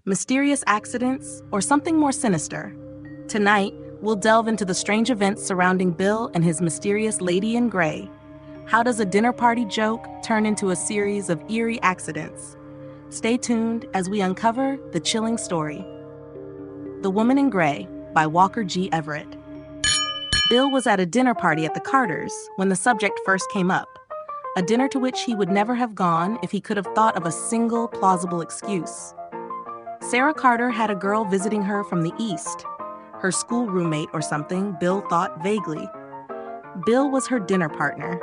Mysterious accidents, or something more sinister? Tonight, we'll delve into the strange events surrounding Bill and his mysterious lady in gray. How does a dinner party joke turn into a series of eerie accidents? Stay tuned as we uncover the chilling story. The Woman in Gray by Walker G. Everett. Bill was at a dinner party at the Carters when the subject first came up, a dinner to which he would never have gone if he could have thought of a single plausible excuse. Sarah Carter had a girl visiting her from the East, her school roommate or something, Bill thought vaguely. Bill was her dinner partner.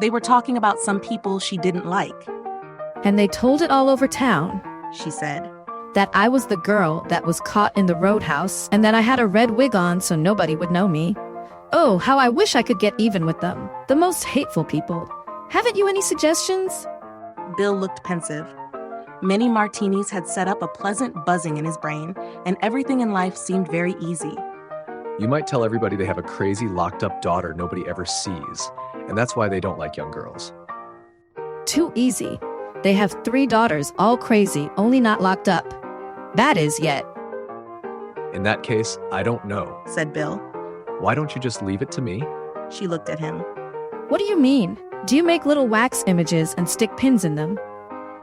They were talking about some people she didn't like. And they told it all over town, she said. That I was the girl that was caught in the roadhouse and that I had a red wig on so nobody would know me. Oh, how I wish I could get even with them. The most hateful people. Haven't you any suggestions? Bill looked pensive. Many martinis had set up a pleasant buzzing in his brain, and everything in life seemed very easy. You might tell everybody they have a crazy locked-up daughter nobody ever sees, and that's why they don't like young girls. Too easy. They have 3 daughters, all crazy, only not locked up. That is yet. In that case, I don't know, said Bill. Why don't you just leave it to me? She looked at him. What do you mean? Do you make little wax images and stick pins in them?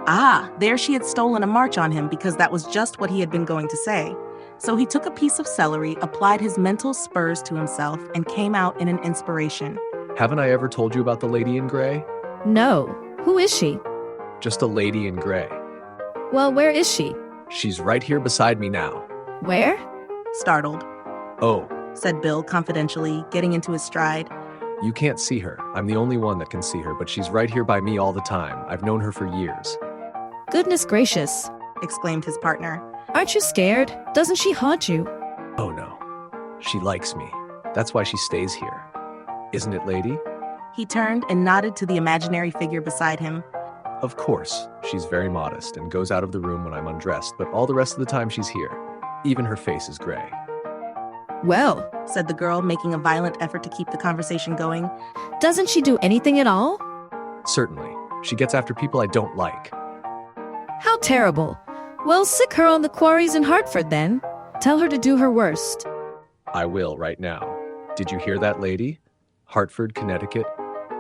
Ah, there she had stolen a march on him because that was just what he had been going to say. So he took a piece of celery, applied his mental spurs to himself, and came out in an inspiration. Haven't I ever told you about the lady in gray? No. Who is she? Just a lady in gray. Well, where is she? She's right here beside me now. Where? Startled. Oh, said Bill confidentially, getting into his stride. You can't see her. I'm the only one that can see her, but she's right here by me all the time. I've known her for years. Goodness gracious, exclaimed his partner. Aren't you scared? Doesn't she haunt you? Oh no. She likes me. That's why she stays here. Isn't it, lady? He turned and nodded to the imaginary figure beside him. Of course. She's very modest and goes out of the room when I'm undressed, but all the rest of the time she's here. Even her face is gray. Well, said the girl, making a violent effort to keep the conversation going. Doesn't she do anything at all? Certainly. She gets after people I don't like. How terrible. Well, sick her on the quarries in Hartford then. Tell her to do her worst. I will right now. Did you hear that, lady? Hartford, Connecticut.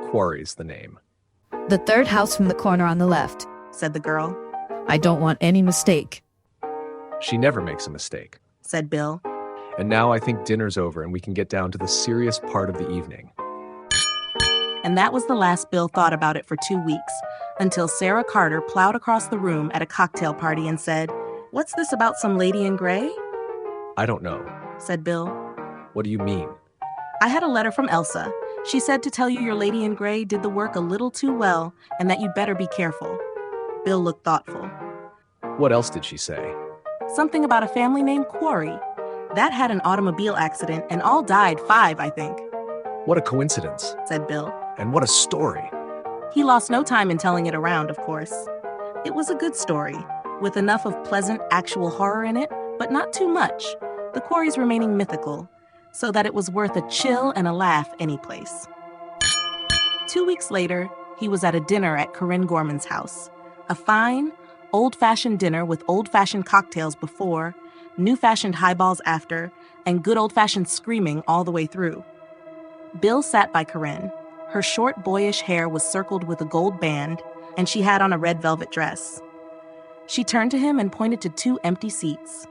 Quarry's the name. The 3rd house from the corner on the left, said the girl. I don't want any mistake. She never makes a mistake, said Bill. And now I think dinner's over and we can get down to the serious part of the evening. And that was the last Bill thought about it for 2 weeks, until Sarah Carter plowed across the room at a cocktail party and said, "What's this about some lady in gray?" I don't know, said Bill. What do you mean? I had a letter from Elsa. She said to tell you your lady in gray did the work a little too well and that you'd better be careful. Bill looked thoughtful. What else did she say? Something about a family named Quarry. That had an automobile accident and all died 5, I think. What a coincidence, said Bill. And what a story. He lost no time in telling it around, of course. It was a good story, with enough of pleasant actual horror in it, but not too much, the quarries remaining mythical, so that it was worth a chill and a laugh anyplace. 2 weeks later, he was at a dinner at Corinne Gorman's house. A fine, old-fashioned dinner with old-fashioned cocktails before, new-fashioned highballs after, and good old-fashioned screaming all the way through. Bill sat by Corinne. Her short, boyish hair was circled with a gold band, and she had on a red velvet dress. She turned to him and pointed to 2 empty seats.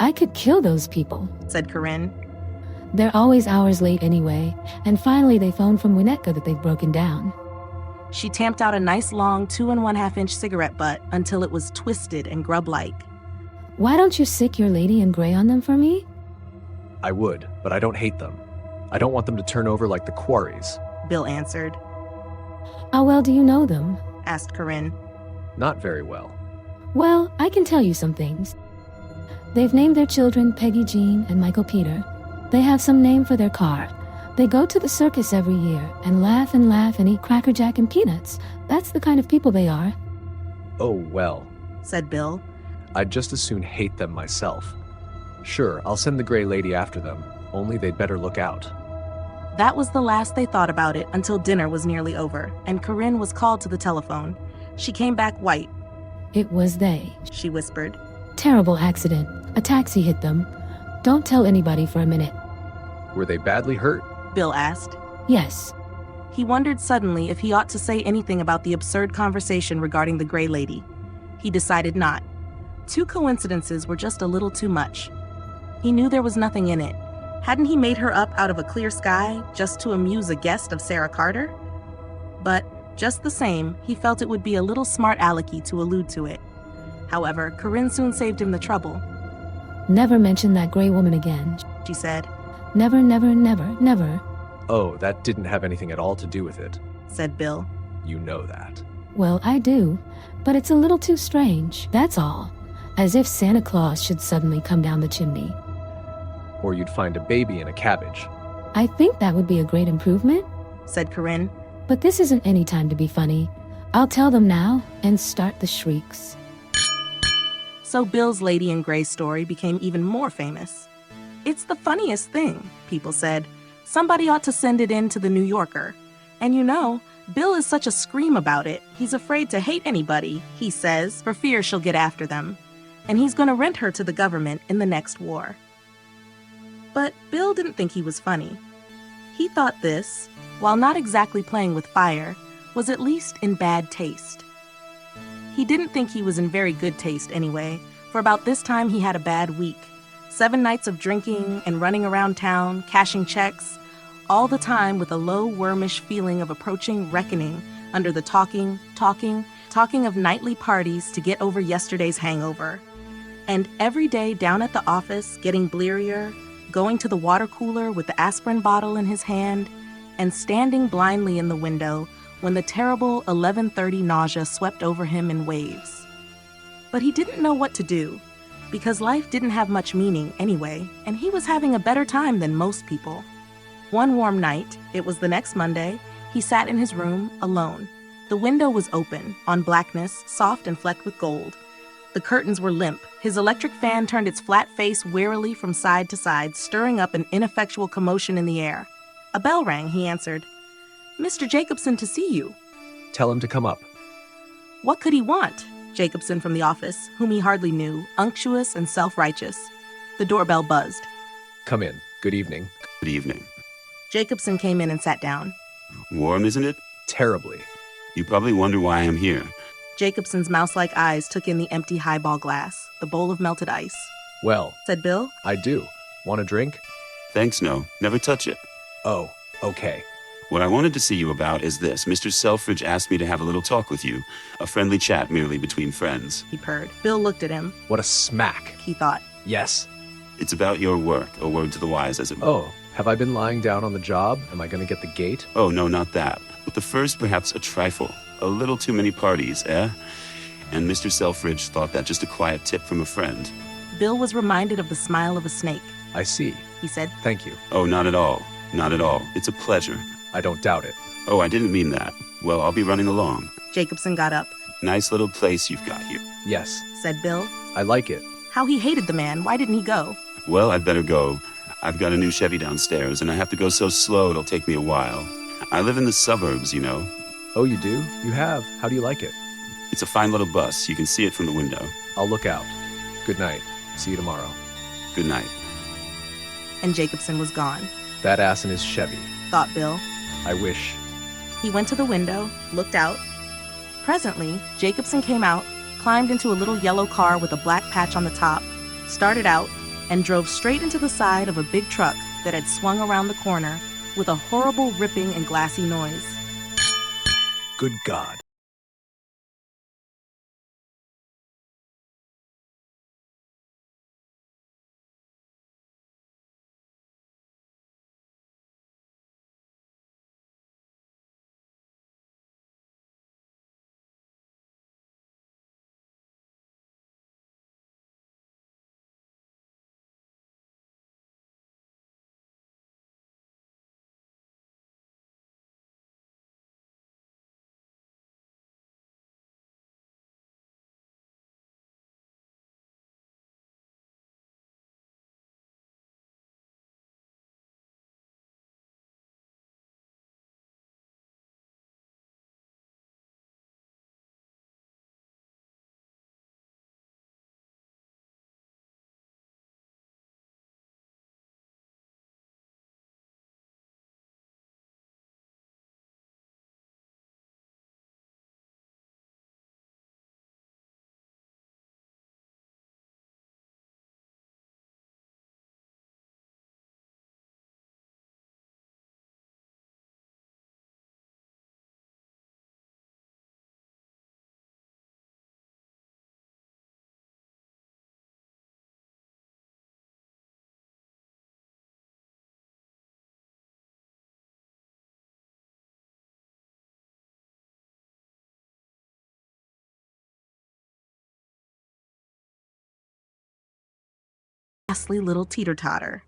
I could kill those people, said Corinne. They're always hours late anyway, and finally they phoned from Winnetka that they'd broken down. She tamped out a nice long 2 1/2-inch cigarette butt until it was twisted and grub-like. Why don't you sick your lady in gray on them for me? I would, but I don't hate them. I don't want them to turn over like the quarries, Bill answered. How well do you know them? Asked Corinne. Not very well. Well, I can tell you some things. They've named their children Peggy Jean and Michael Peter. They have some name for their car. They go to the circus every year and laugh and eat Cracker Jack and peanuts. That's the kind of people they are. Oh, well, said Bill. I'd just as soon hate them myself. Sure, I'll send the gray lady after them, only they'd better look out. That was the last they thought about it until dinner was nearly over, and Corinne was called to the telephone. She came back white. It was they. she whispered. Terrible accident. A taxi hit them. Don't tell anybody for a minute. Were they badly hurt? Bill asked. Yes. He wondered suddenly if he ought to say anything about the absurd conversation regarding the gray lady. He decided not. 2 coincidences were just a little too much. He knew there was nothing in it. Hadn't he made her up out of a clear sky just to amuse a guest of Sarah Carter? But, just the same, he felt it would be a little smart alecky to allude to it. However, Corinne soon saved him the trouble. Never mention that gray woman again, She said, Never, never, never, never. Oh, that didn't have anything at all to do with it. said Bill. You know that. Well, I do, but it's a little too strange, that's all. As if Santa Claus should suddenly come down the chimney. Or you'd find a baby in a cabbage. I think that would be a great improvement, Said Corinne. but this isn't any time to be funny. I'll tell them now and start the shrieks. So Bill's Lady in Gray story became even more famous. It's the funniest thing, people said. Somebody ought to send it in to the New Yorker. And you know, Bill is such a scream about it, he's afraid to hate anybody, he says, for fear she'll get after them. And he's going to rent her to the government in the next war. But Bill didn't think he was funny. He thought this, while not exactly playing with fire, was at least in bad taste. He didn't think he was in very good taste anyway, for about this time he had a bad week. 7 nights of drinking and running around town, cashing checks, all the time with a low, wormish feeling of approaching reckoning under the talking of nightly parties to get over yesterday's hangover. And every day down at the office, getting blearier, going to the water cooler with the aspirin bottle in his hand, and standing blindly in the window when the terrible 11:30 nausea swept over him in waves. But he didn't know what to do, because life didn't have much meaning anyway, and he was having a better time than most people. One warm night, it was the next Monday, he sat in his room, alone. The window was open, on blackness, soft and flecked with gold. The curtains were limp. His electric fan turned its flat face wearily from side to side, stirring up an ineffectual commotion in the air. A bell rang, he answered. Mr. Jacobson to see you. Tell him to come up. What could he want? Jacobson from the office, whom he hardly knew, unctuous and self-righteous. The doorbell buzzed. Come in. Good evening. Good evening. Jacobson came in and sat down. Warm, isn't it? Terribly. You probably wonder why I'm here. Jacobson's mouse-like eyes took in the empty highball glass, the bowl of melted ice. Well, Said Bill. I do. Want a drink? Thanks, no. Never touch it. Oh, okay. What I wanted to see you about is this. Mr. Selfridge asked me to have a little talk with you. A friendly chat merely between friends. He purred. Bill looked at him. What a smack. He thought. Yes. It's about your work, a word to the wise, as it were. Oh, have I been lying down on the job? Am I going to get the gate? Oh, no, not that. But the first, perhaps a trifle. A little too many parties, eh? And Mr. Selfridge thought that just a quiet tip from a friend. Bill was reminded of the smile of a snake. I see. He said. Thank you. Oh, not at all. Not at all. It's a pleasure. I don't doubt it. Oh, I didn't mean that. Well, I'll be running along. Jacobson got up. Nice little place you've got here. Yes, Said Bill. I like it. How he hated the man. Why didn't he go? Well, I'd better go. I've got a new Chevy downstairs, and I have to go so slow it'll take me a while. I live in the suburbs, you know. Oh, you do? You have. How do you like it? It's a fine little bus. You can see it from the window. I'll look out. Good night. See you tomorrow. Good night. And Jacobson was gone, That ass in his Chevy. thought Bill. I wish. He went to the window, looked out. Presently, Jacobson came out, climbed into a little yellow car with a black patch on the top, started out, and drove straight into the side of a big truck that had swung around the corner with a horrible ripping and glassy noise. Good God. ghastly little teeter-totter.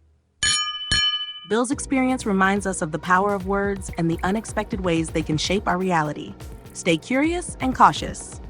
Bill's experience reminds us of the power of words and the unexpected ways they can shape our reality. Stay curious and cautious.